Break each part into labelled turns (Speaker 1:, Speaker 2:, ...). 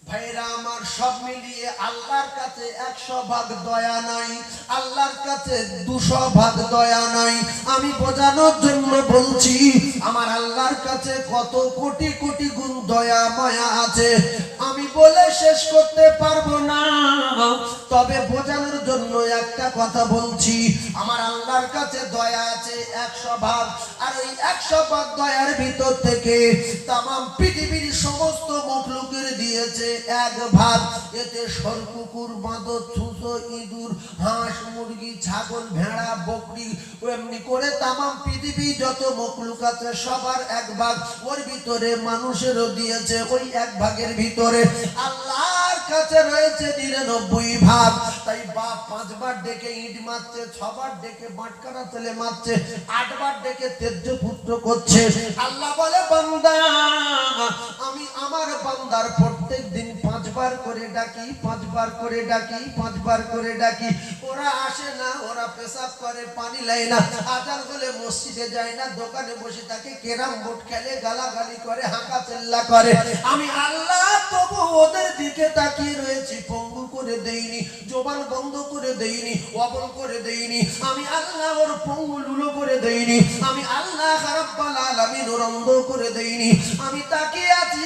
Speaker 1: ভাইরা আমার, সব মিলিয়ে আল্লাহর কাছে 100 ভাগ দয়া নাই, আল্লাহর কাছে 200 ভাগ দয়া নাই। আমি বোঝানোর জন্য বলছি, আমার আল্লাহর কাছে কত কোটি কোটি গুণ দয়া মায়া আছে, আমি বলে শেষ করতে পারবো না। তবে বোঝানোর জন্য একটা কথা বলছি, আমার আল্লাহর কাছে দয়া আছে 100 ভাগ, আর ওই 100 ভাগ দয়ার ভিতর থেকে তামাম পৃথিবীর সমস্ত মখলুকের দিয়েছে 1 ভাগ। এতে সরকুকুর, বাঁদর, ছুঁচো, ইঁদুর, হাঁস, মুরগি, ছাগল, ভেড়া, বকরি, এমনি করে তামাম পৃথিবী যত মখলুক আছে সবার 1 ভাগ। ওর ভিতরে মানুষেরও দিয়েছে ওই 1 ভাগের ভিতরে। আল্লাহর কাছে রয়েছে 99 ভাগ। তাই বাপ 5 বার ডেকে ইট মারছে, 6 বার ডেকে বাটকারা ছেলে মারছে, 8 বার ডেকে তেজ্য পুত্র করছে। আল্লাহ বলে, বান্দা, আমি আমার বান্দার প্রত্যেক দিন 5 বার করে ডাকি, 5 বার করে ডাকি, 5 বার করে ডাকি। ওরা আসে না, ওরা পেশাব করে, পানি লাই না, আজান হলে মসজিদে যায় না, দোকানে বসে থাকে, ক্যারাম বোর্ড খেলে, গালাগালি করে, হাঁকা চেল্লা করে। আমি আল্লাহ তবু ওদের দিকে তাকিয়ে রয়েছি, পঙ্গু করে দেইনি, জবান বন্ধ করে দেইনি, অবল করে দেইনি। আমি আল্লাহ ওর পঙ্গু লুলো করে দেইনি। আমি আল্লাহ রাব্বুল আলামিন ওর অন্ধ করে দেইনি। আমি তাকিয়ে আছি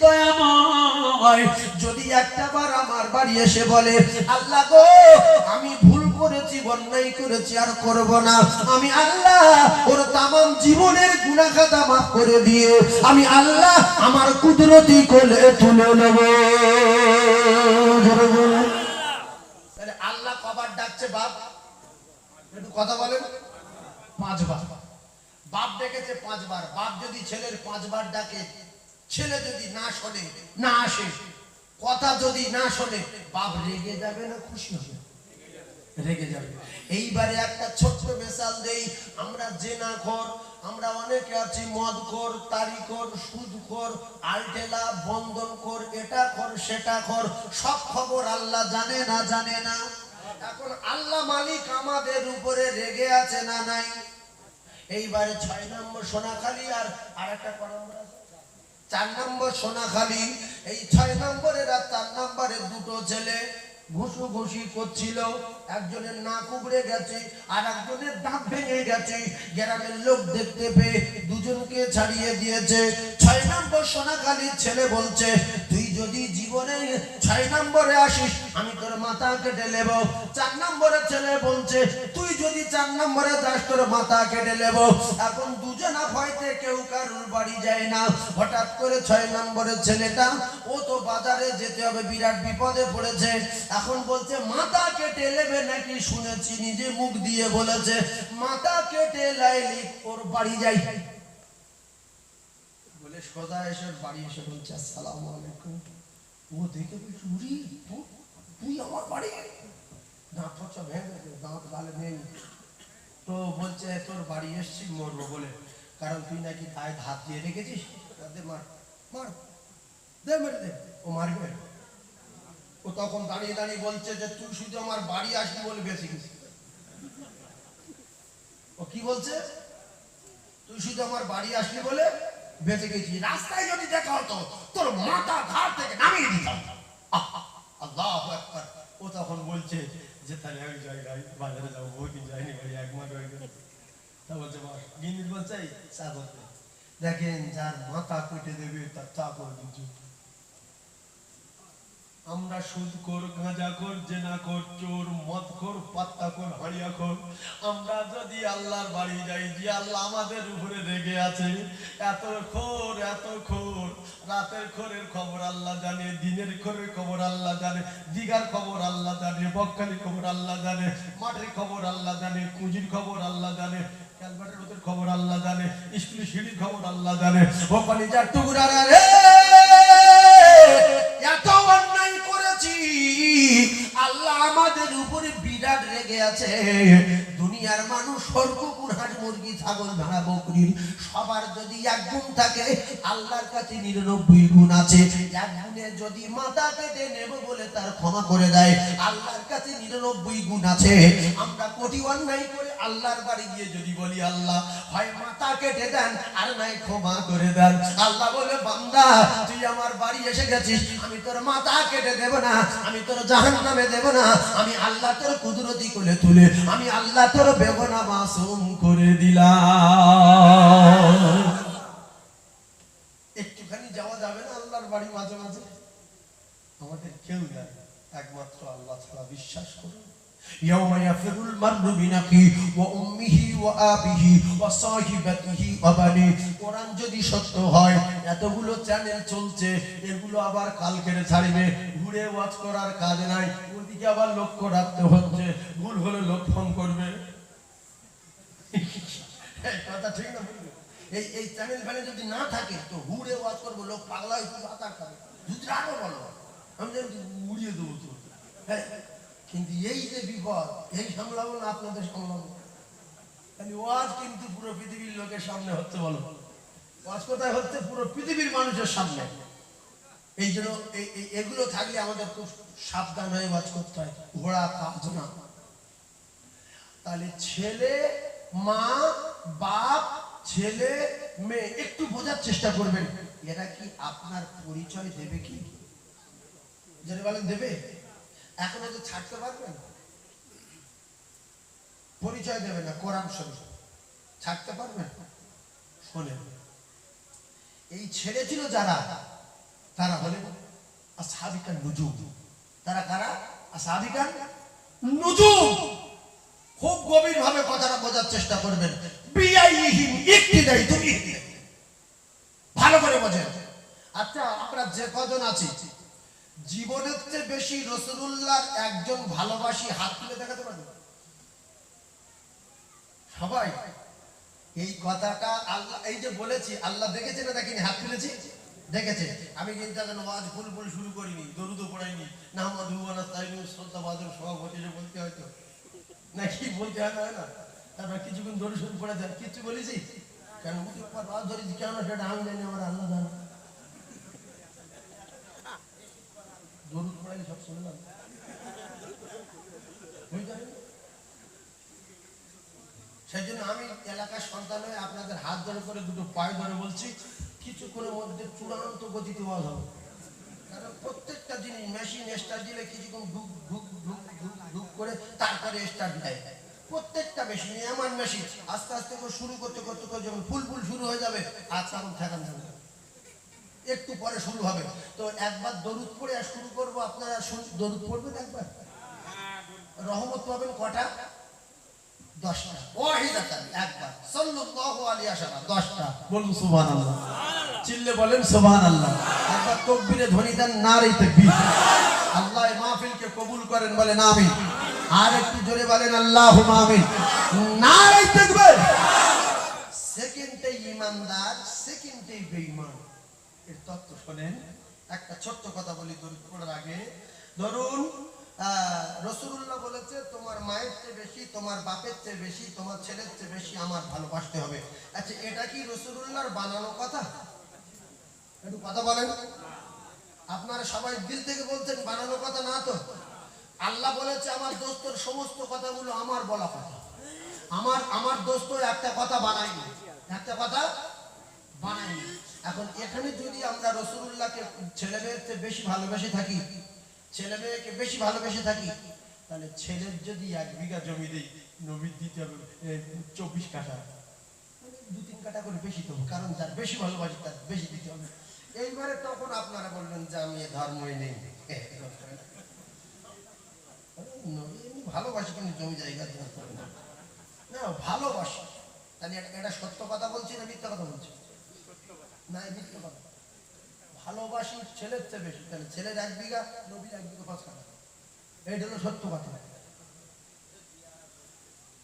Speaker 1: দয়াময়। যদি একটা বার আমার বাড়ি এসে বলে, আল্লাহ গো আমি ভুল করেছি, অন্যায় করেছি, আর করব না, আমি আল্লাহ ওর তামাম জীবনের গুনাহ খাতা মাফ করে দিয়ে আমি আল্লাহ আমার কুদরতি কোলে তুলে নেব। তাহলে আল্লাহ কবার ডাকছে বাপ? একটু কথা বলেন। 5 বার বাপ ডেকেছে, 5 বার। বাপ যদি ছেলের 5 বার ডাকে, ছেলে যদি না শোনে, না আসে, কথা যদি না শোনে, বাপ রেগে যাবে না খুশি হবে? রেগে যাবে। এইবারে একটা ছোট্ট মিসাল দেই। আমরা জেনাখোর, আমরা অনেকে আছি মদখোর, তারিখোর, সুদখোর, আলটেলা, বন্ধনখোর, এটা খোর সেটা খোর। সব খবর আল্লাহ জানে না? জানে না? এখন আল্লাহ মালিক আমাদের উপরে রেগে আছে না নাই? এইবারে 6 নম্বর সোনাখালী, আর একটা কোন নম্বর আছে? 4 নম্বর সোনাখালী। এই 6 নম্বরের আর 4 নম্বরের দুটো ছেলে ঘুষি করছিল। একজনের নাক উবড়ে গেছে, আর একজনের দাঁত ভেঙে গেছে। গ্রামের লোক দেখতে পেয়ে দুজনকে ছাড়িয়ে দিয়েছে। 6 নম্বর সোনাখালীর ছেলে বলছে, তুই যদি জীবনে 6 নম্বরে আসিস, আমি তোর মাথা কেটে নেব। 4 নম্বরের ছেলে বলছে, তুই যদি 4 নম্বরে যাস, তোর মাথা কেটে নেব। এখন দুজনা ভয়তে কেউ কারুর বাড়ি যায় না। হঠাৎ করে 6 নম্বরের ছেলেটা, ও তো বাজারে যেতে হবে, বিরাট বিপদে পড়েছে। এখন বলছে, মাথা কেটে নেবে নাকি? শুনেছি নিজে মুখ দিয়ে বলেছে, মাথা কেটে লাইলি ওর বাড়ি যাই বলে সোজা এসে বাড়ি এসে বলছে, আসসালামু আলাইকুম। ও দেখে বলছে, উরি তুই আমার বাড়ি? দাঁত হচ্ছে ভেঙে গেছে, দাঁত গালে নেই। তো বলছে, তোর বাড়ি এসছি মরবো বলে, কারণ তুই নাকি গায়ে হাত দিয়ে রেখেছিস। মার মার দে, মেরে দে। ও মারবে। ও তখন দাঁড়িয়ে দাঁড়িয়ে বলছে যে, তুই শুধু আমার বাড়ি আসবি বলে বেঁচে গেছিস। ও কি বলছে? তুই শুধু আমার বাড়ি আসবি বলে বেঁচে গেছিস। রাস্তায় যদি দেখা হতো, তোর মাথা ঘাট থেকে নামিয়ে দিতাম। আল্লাহু আকবার। ও তখন বলছে যে, তাহলে আমি যাই, বাজারে যাবো, বহুদিন যাইনি, ভাই 1 মাস হয়ে গেল। তা বলছে, গিন্নি বলছে, চা করতে। দেখেন, যার মাথা কেটে দেবে তার চা করে দিচ্ছি। আমরা সুদখোর, গাঁজাখোর, জেনাখোর, চোর, মদখোর, পাত্তাখোর, হাড়িয়াখোর, আমরা যদি আল্লাহর বাড়ি যাই, যে আল্লাহ আমাদের উপরে রেগে আছে। এত খোর, রাতের খোরের খবর আল্লাহ জানে, দিনের খোরের খবর আল্লাহ জানে, দিঘার খবর আল্লাহ জানে, বকখালির খবর আল্লাহ জানে, মাঠের খবর আল্লাহ জানে, কুঁজির খবর আল্লাহ জানে, ক্যালভার্টের রোদের খবর আল্লাহ জানে, স্কুলের সিঁড়ির খবর আল্লাহ জানে। ও কলিজার টুকরারা রে, এত অন্যায় করেছি, আল্লাহ আমাদের উপরে বিরাট রেগে আছে। দুনিয়ার মানুষ সর্বগুণ, হাঁস, মুরগি, ছাগল, ভেড়া, বকরির সবার যদি 1 গুণ থাকে, আল্লাহর কাছে 99 গুণ আছে। 1 গুণে যদি মাথা কেটে নেব বলে তার ক্ষমা করে দেয়, আল্লাহর কাছে 99 গুণ আছে। আমরা কোটি অন্যায় করে আল্লাহর বাড়ি গিয়ে যদি বলি আল্লাহ হয় মাথা কেটে দেন আর নাই ক্ষমা করে দেন, আল্লাহ বলে বান্দা তুই আমার বাড়ি এসে গেছিস, আমি তোর মাথা কেটে দেব না, আমি তোর জাহান্নামে দেব না, আমি আল্লাহ তোর কুদরতি কোলে তুলে আমি আল্লাহ তোর বেগুনাহ মাসুম করে দিলাম। একটুখানি যাওয়া যাবে না আল্লাহর বাড়ি মাঝে মাঝে? আমাদের কেউ নাই, একমাত্র আল্লাহ ছাড়া। বিশ্বাস করুন ইয়াউমা ইয়াফিরুল মার'উ বিনাকি ওয়া উম্মিহি ওয়া আবিহি ওয়া সাহিবাতিহি ওয়া বানি। কোরআন যদি সত্য হয়, এতগুলো চ্যানেল চলছে, এগুলো আবার কালকেরে ছাড়বে, ঘুরে ওয়াচ করার কাজ নাই, ওদিকে আবার লক্ষ্য রাখতে হচ্ছে, ভুল হলে লোক ফোন করবে। এই কথা ঠিক না? এই চ্যানেল ফ্যানেল যদি না থাকে তো হুড়ে ওয়াচ করবো, লোক পাগলা হয়ে বাতা খাবে, যদি আরো বলো আমি উড়িয়ে দেবো তো। হ্যাঁ, কিন্তু এই যে বিপদ, এই সামলাবো না আপনাদের সামলাবো? ওয়াজ কিন্তু পুরো পৃথিবীর লোকের সামনে হচ্ছে। বলো ওয়াজ কোথায় হচ্ছে? পুরো পৃথিবীর মানুষের সামনে। এই জন্য এগুলো থাকলে আমাদের খুব সাবধান হয়ে ওয়াজ করতে হয়, ঘোড়া কাজ না। তাহলে ছেলে, মা, বাপ, ছেলে, মেয়ে, একটু বোঝার চেষ্টা করবেন, এরা কি আপনার পরিচয় দেবে? কি যারা বলেন দেবে? এখন তো ছাড়তে পারবেন? পরিচয় দেবে না, কোরআন শরীফ ছাড়তে পারবেন? শোনেন, এই ছেড়েছিল যারা, তারা হলেন আসহাবিকান নুজুম। তারা কারা? আসহাবিকান নুজুম। খুব গভীর ভাবে কথাটা বোঝার চেষ্টা করবেন। বিআইহিম ইক্তিদাইতুম ইহতিদাই, ভালো করে বোঝেন। আচ্ছা, আমরা যে কজন আছি, জীবনের চেয়ে বেশি রাসূলুল্লাহর একজন ভালোবাসি হাত তুলে দেখাতে পারবে? সবাই? এই কথাটা আল্লাহ, এই যে বলেছি, আল্লাহ দেখেছে না দেখেনি? হাত তুলেছি, দেখেছে। আমি কিন্তু এখন ওয়াজ ফুল ফুল শুরু করিনি, দরুদও পড়াইনি, নাহমাদু ওয়া নাস্তাইনু শ্রদ্ধাভাজন সভাপতিরে বলতে হয়তো নাকি বলতে হয় না? তারপর কিছুক্ষণ দরুদ শরীফ পড়ে দেন, কিছু বলেছি কেন? ওয়াজ ধরেছি কেন সেটা আমি জানি, আমার আল্লাহ জানে। দরুদ পড়াইলে সব শুনলাম, সেই জন্য আমি এলাকার সন্তান হয়ে আপনাদের হাত ধরে করে দুটো পায়ে ধরে বলছি, কিছুক্ষণের মধ্যে চূড়ান্ত গতিতে ওয়াজ হবে। কারণ প্রত্যেকটা জিনিস মেশিন স্টার্ট দিলে কিছুক্ষণ ঢুক ঢুক ঢুক ঢুক ঢুক করে তারপরে স্টার্ট দেয়। প্রত্যেকটা মেশিন, আমার মেশিন আস্তে আস্তে করে শুরু করতে করতে করে যখন ফুল ফুল শুরু হয়ে যাবে, আচ্ছা আমি ঠেকান যাবে, একটু পরে শুরু হবে। তো একবার দরুদ পড়ে আর শুরু করবো, আপনারা দরুদ পড়বেন একবার, রহমত পাবেন কটা? 10টা। ওয়াহিদাতান, একবার। সাল্লাল্লাহু আলাইহি ওয়াসাল্লাম 10টা। বলুন সুবহানাল্লাহ। চিল্লে বলেন সুবহানাল্লাহ। একবার তাকবীরে ধ্বনি দেন, নারে তাকবীর। আল্লাহ এই মাহফিলকে কবুল করেন, বলেন আমিন। আর একটু জোরে বলেন আল্লাহুম্মা আমিন। নারে তাকবীর। সেকেন্ডে ঈমানদার, সেকেন্ডে বেঈমান। এর তত্ত্ব শুনেন। একটা ছোট্ট কথা বলি দরুদ পড়ার আগে। ধরুন রাসূলুল্লাহ বলেছে, তোমার মায়ের চেয়ে বেশি, তোমার বাপের চেয়ে বেশি, তোমার ছেলের চেয়ে বেশি আমার ভালোবাসতে হবে। আচ্ছা, এটা কি রাসূলুল্লাহর বানানো কথা? একটু কথা বলেন। আপনারা সবাই দিল থেকে বলছেন, বানানো কথা না তো? আল্লাহ বলেছে আমার দোস্তর সমস্ত কথাগুলো আমার বলা কথা। আমার দোস্ত একটা কথা বানায়নি, একটা কথা বানায়নি। এখন এখানে যদি আমরা রাসূলুল্লাহকে ছেলে মেয়ের চেয়ে বেশি ভালোবেসে থাকি, ছেলে মেয়েকে বেশি ভালোবেসে থাকি, তাহলে ছেলের যদি 1 বিঘা জমি দেই, নবীর দিতে হবে 24 কাঠা, 2-3 কাঠা করে বেশি দেবো, কারণ যার বেশি ভালোবাসি তার বেশি দিতে হবে। এইবারে তখন আপনারা বলবেন যে আমি ধর্মই নেই, ভালোবাসি কিন্তু জমি জায়গা না, ভালোবাসি। তাহলে এটা সত্য কথা বলছি না মিথ্যা কথা বলছি? না, মিথ্যা কথা। ভালোবাসি ছেলের চেয়ে বেশি, তাহলে ছেলের 1 বিঘা, নবীর 1 বিঘা 5 কাঠা, এইটা হলো সত্য কথা।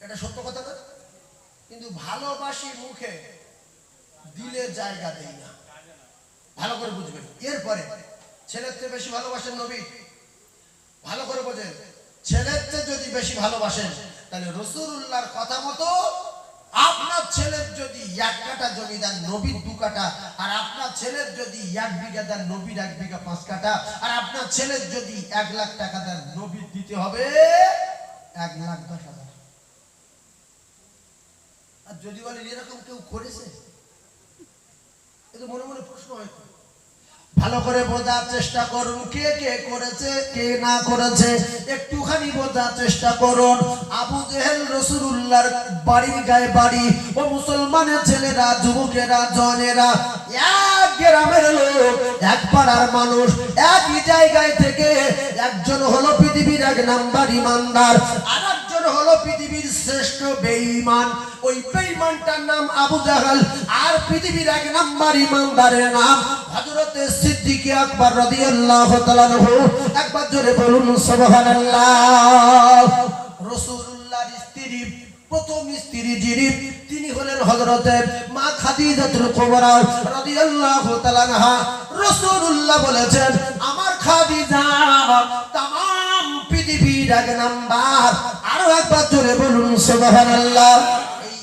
Speaker 1: এটা সত্য কথা না? কিন্তু ভালোবাসি মুখে, দিলে জায়গা দেই না। ভালো করে বুঝবেন। এরপরে ছেলের চেয়ে বেশি ভালোবাসেন নবী, ভালো করে বোঝেন। ছেলের চেয়ে যদি বেশি ভালোবাসেন, তাহলে রাসূলুল্লাহর কথা মতো আপনার ছেলের যদি 1 কাঠা জমি দেন, নবীর 2 কাঠা, আর আপনার ছেলের যদি 1 বিঘা দেন, নবীর 1 বিঘা 5 কাঠা, আর আপনার ছেলের যদি 1 লাখ টাকা দেন, নবীর দিতে হবে 1,10,000। আর যদি বলে এরকম কেউ করেছে, এটা মনে মনে প্রশ্ন হয়। ভালো করে বোঝার চেষ্টা করুন কে কে করেছে কে না করেছে, একটুখানি বোঝার চেষ্টা করুন। আবু জেহেল রাসূলুল্লাহর বাড়ির গায়ে বাড়ি, ও মুসলমানের ছেলেরা, যুবকেরা, জওয়ানেরা, এক গ্রামের লোক, এক পাড়ার মানুষ, একই জায়গায় থেকে একজন হলো পৃথিবীর এক নাম্বার ইমানদার, আর একজন হলো পৃথিবীর শ্রেষ্ঠ বেঈমান। ওই বেঈমানটার নাম আবু জাহল, আর পৃথিবীর এক নাম্বার ইমানদারের নাম হযরত সিদ্দিক আকবর রাদিয়াল্লাহু তাআলা আনহু। একবার জোরে বলুন সুবহানাল্লাহ। রাসূলুল্লাহর স্ত্রী, প্রথম স্ত্রী যিনি, তিনি হলেন হযরত মা খাদিজাতুল কুবরা রাদিয়াল্লাহু তাআলা আনহা। রাসূলুল্লাহ বলেছেন, আমার খাদিজা तमाम পৃথিবীর এক নাম্বার। আরো একবার জোরে বলুন সুবহানাল্লাহ।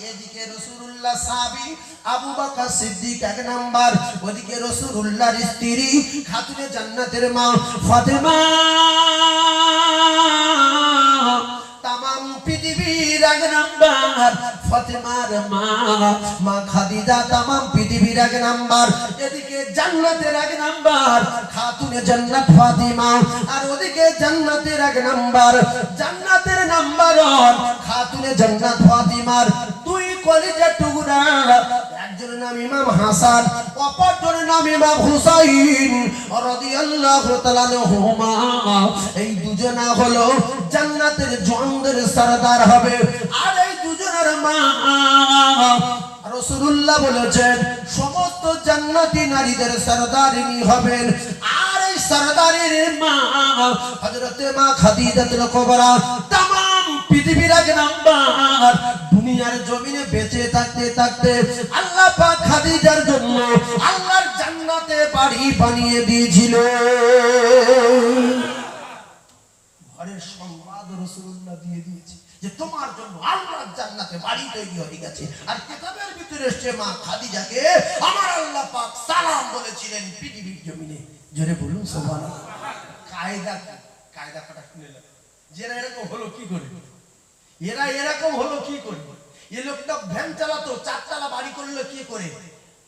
Speaker 1: এইদিকে রাসূলুল্লাহ সাহাবী আবু বকর সিদ্দিক এক নাম্বার, ওদিকে রাসূলুল্লাহর স্ত্রী খাতুনে জান্নাতের মা ফাতেমা तमाम পৃথিবীর এক নাম্বার। ফাতেমার মা মা খাদিজা तमाम পৃথিবীর এক নাম্বার। এদিকে জান্নাতের এক নাম্বার খাতুনে জান্নাত ফাতিমা, আর ওদিকে জান্নাতের এক নাম্বার, জান্নাতের নাম্বার খাতুনে জান্নাত ফাতিমার দুই কলিজার টুকরা, একজনের নাম ইমাম হাসান, অপরজনের নাম ইমাম হুসাইন রাদিয়াল্লাহু তাআলা আনহুমা। এই দুজনা হলো জান্নাতের জওয়ানদের সরদার হবে। আর এই দুজনের মা রাসূলুল্লাহ বলেছেন সমস্ত জান্নাতি নারীদের সরদারিনী হবেন। আর এই সরদারের মা হযরতে মা খাদিজাতুল কুবরা तमाम পৃথিবীর এক নাম্বার। দুনিয়ার জমিনে বেঁচে থাকতে থাকতে আল্লাহ পাক খাদিজার জন্য আল্লাহর জান্নাতে বাড়ি বানিয়ে দিয়েছিল। ঘরের সংবাদ রাসূলুল্লাহ দিয়ে দিয়েছে যে তোমার জন্য আল্লাহর জান্নাতে বাড়ি তৈরি হয়ে গেছে। আর কিতাবের ভিতরে এসেছে মা খাদিজাকে আমার আল্লাহ পাক সালাম বলেছিলেন পৃথিবীর জমিনে। জোরে বলুন সুবহানাল্লাহ। কায়দা কাটা শুনে যারা এরকম হলো কি করে, এরা এরকম হলো কি করে, এ লোকটা ভ্যান চালাতো, চারতলা বাড়ি করলো কি করে,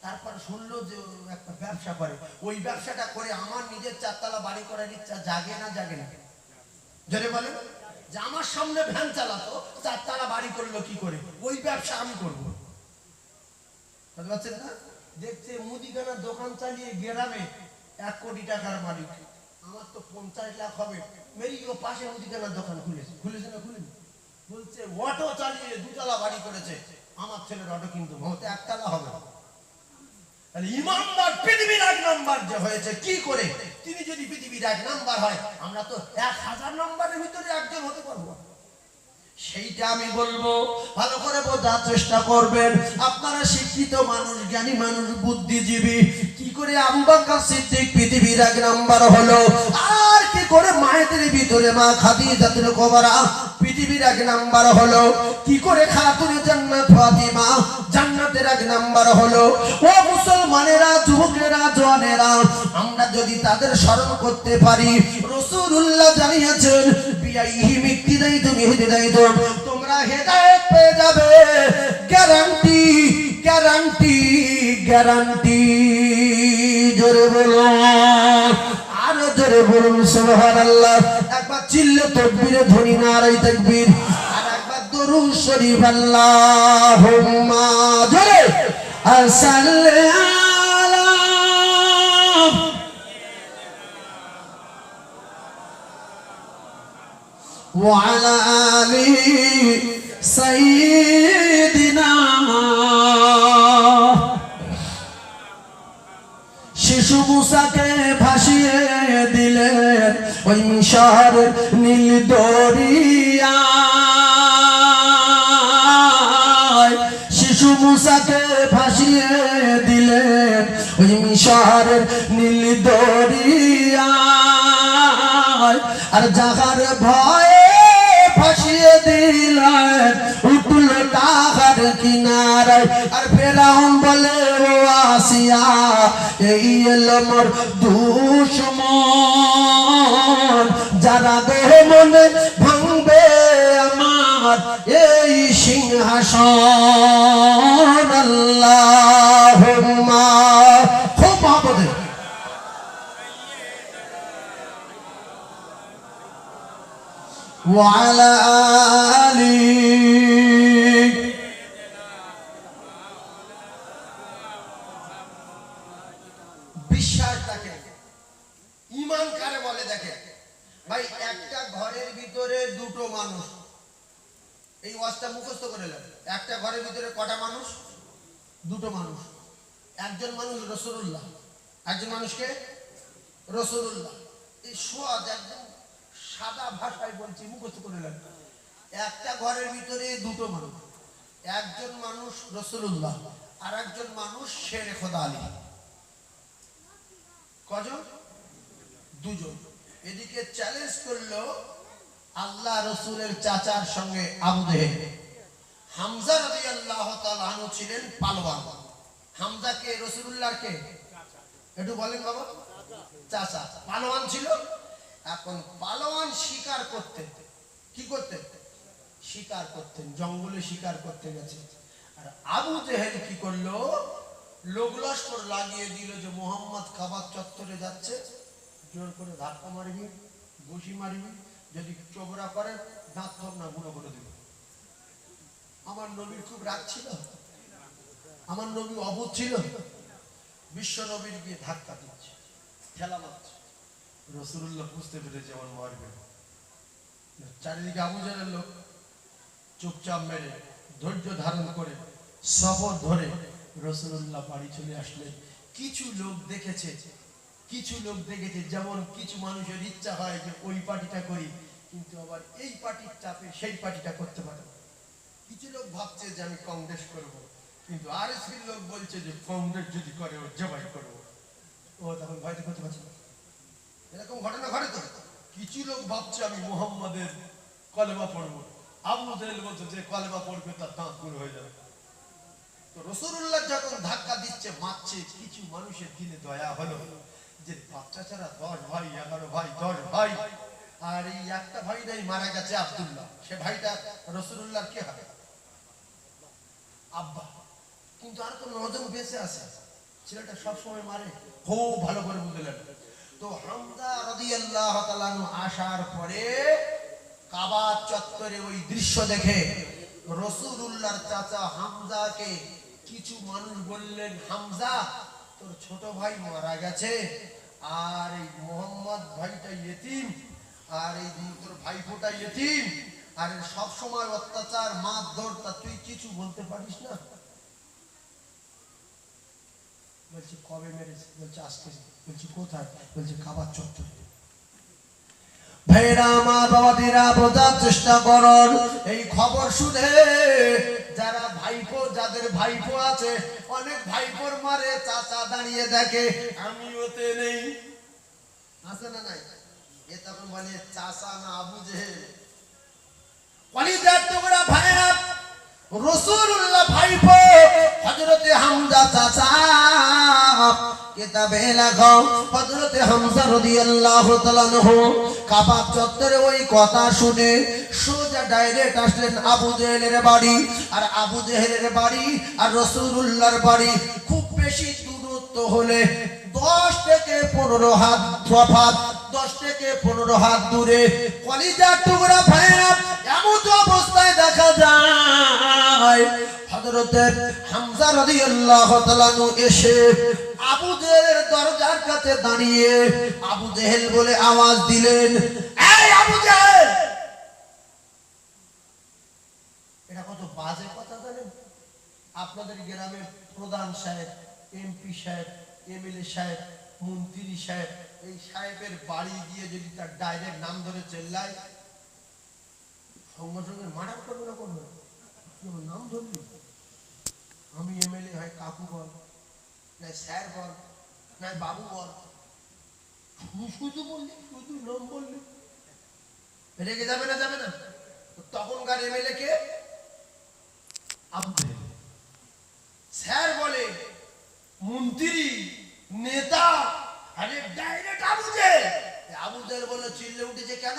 Speaker 1: তারপর শুনলো যে একটা ব্যবসা করে, ওই ব্যবসাটা করে আমার নিজের চারতলা বাড়ি করার ইচ্ছা জাগে না জাগে না? জোরে বলেন। যে আমার সামনে ভ্যান চালাতো, চারতলা বাড়ি করলো কি করে, ওই ব্যবসা আমি করবো। বুঝতে পারছেন না? দেখছে মুদিখানার দোকান চালিয়ে গ্রামে 1 কোটি টাকার মালিক, আমার তো 50 লাখ হবে, মেরিও পাশে মুদিখানার দোকান খুলেছে, খুলেছে না খুলেনি? বলছে অটো চালিয়ে 2 তলা বাড়ি করেছে, আমার ছেলের অটো কিন্তু হতে 1 তলা হবে। তাহলে ইমানদার পৃথিবীর 1 নাম্বার যে হয়েছে কি করে? তিনি যদি পৃথিবীর 1 নাম্বার হয়, আমরা তো 1000 নাম্বারের ভিতরে একজন হতে পারবো। সেইটা আমি বলবো, ভালো করে বোঝার চেষ্টা করবেন। আপনারা শিক্ষিত মানুষ, জ্ঞানী মানুষ, বুদ্ধিজীবী, কি করে আবু বকর সিদ্দিক পৃথিবীর 1 নাম্বার হলো, আর কি করে মায়েদের ভিতরে মা খাদিজাতুল কুবরা পৃথিবীর 1 নাম্বার হলো, কি করে খাতুনে জান্নাত ফাতিমা জান্নাতের 1 নাম্বার হলো। ও মুসলমানেরা, যুবকেরা, জওয়ানেরা, আমরা যদি তাদের স্মরণ করতে পারি, রাসূলুল্লাহ জানিয়েছেন বিআইহিম ইক্তিদাইতুম ইহতিদাইতুম, তোমরা হেদায়েত পেয়ে যাবে, গ্যারান্টি গ্যারান্টি গ্যারান্টি। জোরে বলুন, আরো জোরে বলুন সুবহানাল্লাহ। একবার চিল্লে তাকবীরে ধ্বনি নারায়ে তাকবীর, আর একবার দরুদ শরীফ আল্লাহুম্মা জোরে সাল্লি আলা ওয়া আলা আলি সাইয়্যিদিনা। শিশু মুসাকে ভাসিয়ে দিলেন ওই মিশর নীল দরিয়ায়, শিশু মুসাকে ভাসিয়ে দিলেন ওই মিশর নীল দরিয়ায়, আর যাহার ভয়ে ভাসিয়ে দিলেন উঠল তাহার কিনারায়। আর ফেরাউন বলে ও আসিয়া, এই এলো মোর দুশমন, যারা দেহ মনে ভাঙবে আমার এই সিংহাসন। আল্লাহুম্মা খুব মহব্বতে ওয়া আলা আলি বিশ্বাস দেখে ঈমান কারে বলে দেখে ভাই একটা ঘরের ভিতরে দুটো মানুষ এই ওয়াজটা মুখস্থ করে নেন একটা ঘরের ভিতরে কটা মানুষ দুটো মানুষ একজন মানুষ রাসূলুল্লাহ একজন মানুষকে রাসূলুল্লাহ এই সোয়াদ একদম সাদা ভাষায় বলছি মুখস্থ করে নেন একটা ঘরের ভিতরে দুটো মানুষ একজন মানুষ রাসূলুল্লাহ আর একজন মানুষ শেরে খোদা আলী কজন দুজন এদিকে চ্যালেঞ্জ করলো আল্লাহ রাসূলের চাচার সঙ্গে আবু জেহেল হামজা রাদিয়াল্লাহু তাআলা আনহু ছিলেন পালোয়ান হামজা কে রাসূলুল্লাহর কে একটু বলেন বাবা চাচা পালোয়ান ছিল এখন পালোয়ান শিকার করতে কি করতে শিকার করতেন জঙ্গলে শিকার করতে গেছে আর আবু জেহেল কি করলো লোক লস্কর লাগিয়ে দিল যে মুহাম্মদ কাবার চত্বরে যাচ্ছে জোর করে ধাক্কা মারবি ঘুষি মারবি যদি চোবরা করে দাঁত ধর না গুঁড়ো করে দেবে আমার নবীর খুব রাগ ছিল আমার নবী অবুধ ছিল বিশ্ব নবীর গিয়ে ধাক্কা দিচ্ছে ঠেলা মারছে রাসূলুল্লাহ বুঝতে পেরেছে আমার মারবে চারিদিকে আবু জেহেলের লোক চুপচাপ মেরে ধৈর্য ধারণ করে সবর ধরে রাসূলুল্লাহ বাড়ি চলে আসলেন কিছু লোক দেখেছে যেমন কিছু মানুষের ইচ্ছা হয় যে ওই পার্টিটা করি কিন্তু আবার এই পার্টির চাপে সেই পার্টিটা করতে পারে কিছু লোক ভাবছে যে আমি কংগ্রেস করব কিন্তু আরএসপির লোক বলছে যে কংগ্রেস যদি করে ও জবাই করব ও তখন ভয়তে করতে পারছে না এরকম ঘটনা ঘটে তো কিছু লোক ভাবছে আমি মুহাম্মাদের কলেমা পড়ব আবু জেহেল বলছে যে কলেমা পড়বে তার দাঁত গুঁড়ো হয়ে যাবে তো রাসূলুল্লাহ যখন ধাক্কা দিচ্ছে মারছে কিছু মানুষের দিলে দয়া হলো যে বাচ্চা ছাড়া 10 ভাই 11 ভাই 10 ভাই আর এই একটা ভাই নাই মারা গেছে আব্দুল্লাহ সে ভাইটা রাসূলুল্লাহর কি হবে আব্বা কিন্তু আর তো 9 জন বেঁচে আছে ছেলেটা সব সময় মারে খুব ভালো করে বুঝলেন তো হামজা রাদিয়াল্লাহু তাআলা আসার পরে কাবা চত্বরে ওই দৃশ্য দেখে রাসূলুল্লাহর চাচা হামজাকে কিছু মানুষ বললেন হামজা তোর ছোট ভাই মারা গেছে আর এই মুহাম্মদ ভাইটা ইতিম আর এই তোর ভাইপোটা ইতিম আর সব সময় অত্যাচার মারধর তা তুই কিছু বলতে পারিস না বলছি কবে মেরেছে বলছে আজকে বলছি কোথায় বলছে কাবার চত্বরে ভাইরা আমার বাবাদিরা বোঝার চেষ্টা করুন এই খবর শুনে যারা ভাইপো যাদের ভাইপো আছে অনেক ভাইপোর মারে চাচা দাঁড়িয়ে দেখে আমি ওতে নেই আছে না নাই এ তখন বলে চাচা না আবু জেহেল কলিজার টুকরা ভাইরা রাসূলুল্লাহ ভাইপো হযরতে হামজা চাচা কিতাবে লেখা হযরতে হামজা রাদিয়াল্লাহু তাআলা আনহু কাবা চত্বরে ওই কথা শুনে সোজা ডাইরেক্ট আসলেন আবু জেহেলের বাড়ি আর আবু জেহেলের বাড়ি আর রাসূলুল্লাহর বাড়ি খুব বেশি দূরত্ব হলে 10 থেকে 15 হাত তফাৎ 10 থেকে 15 হাত দূরে কলিজার টুকরা ভাইরা এমন অবস্থায় দেখা যায় হযরতে হামজা রাদিয়াল্লাহু তাআলা এসে আবু জেহেলের দরজার কাছে দাঁড়িয়ে আবু জেহেল বলে আওয়াজ দিলেন এই আবু জেহেল এটা কত বাজে কথা জানেন আপনাদের গ্রামের প্রধান সাহেব এমপি সাহেব এমএলএ সাহেব মন্ত্রী সাহেব এই সাহেবের বাড়ি গিয়ে যদি তার ডাইরেক্ট নাম ধরে চেল্লায় সঙ্গে সঙ্গে মার্ডার করবে না করবে নাম ধরবি আমি এমএলএ হয় কাকু বল না স্যার বল না বাবু বল শুধু বললি শুধু নাম বললি রেগে যাবে না তখনকার এমএলএ কে আবু জেহেল স্যার বলে মন্ত্রী নেতা আরে ডাইরেক্ট আবু জেহেল বলে চিল্লে উঠেছে কেন